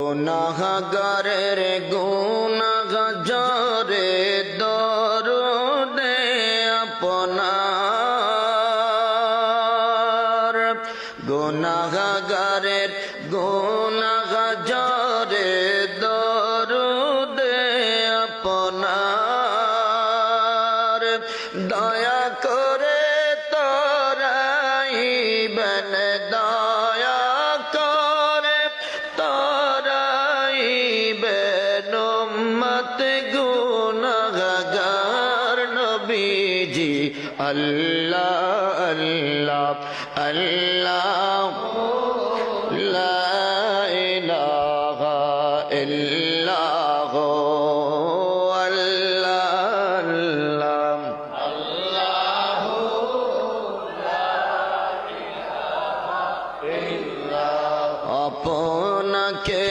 গুনাহগারের গুনাহগারে দরুদে আপনার, গুনাহগারের গুনাহগারে দরুদে আপনার, দয়া করে তরাইবেন, দয়া করে তরাইবেন উম্মত গুনাহগার নবীজি। আল্লাহ আল্লাহ আল্লাহ লা ইলাহা ইল্লাল্লাহ আল্লাহ আল্লাহ। আপনাকে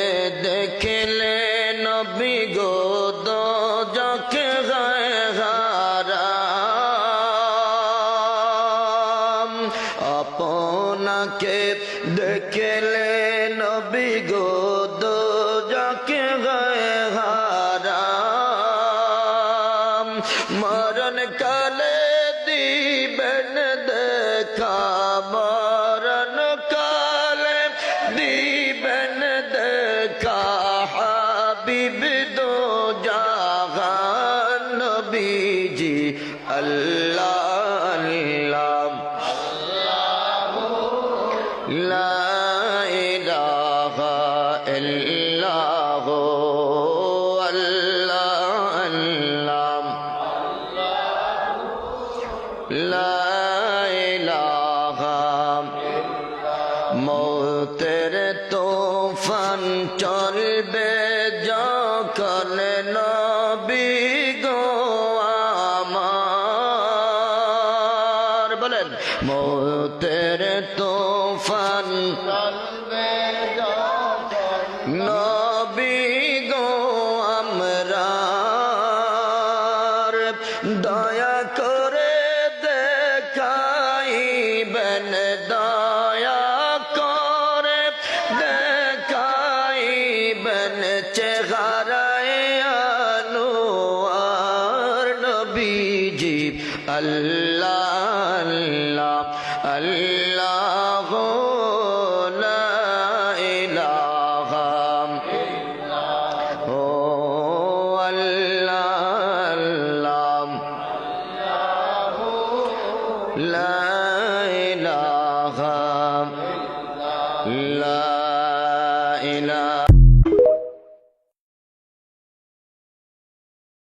দেখলে নবী গো দোজখ গায়ে হারাম, আপনাকে দেখলে নবী গো দোজখ গায়ে হারাম, মরণ কালে দিবেন দেখা, মরণ কালে দিবেন দেখা, হাবিব দো জাহান নবীজি। আল্লাহ আল্লাহ লা ইলাহা ইল্লাল্লাহ আল্লাহ আল্লাহ লা ইলাহা। মৌতের তুফান চলবে যখন নবী গো আমার, বলেন মৌতের তুফান চলবে যখন নবী গো আমরার, দয়া করে দেখাইবেন, দয়া করে দেখাইবেন চেহারায় আনোয়ার নবীজি। আল্লাহ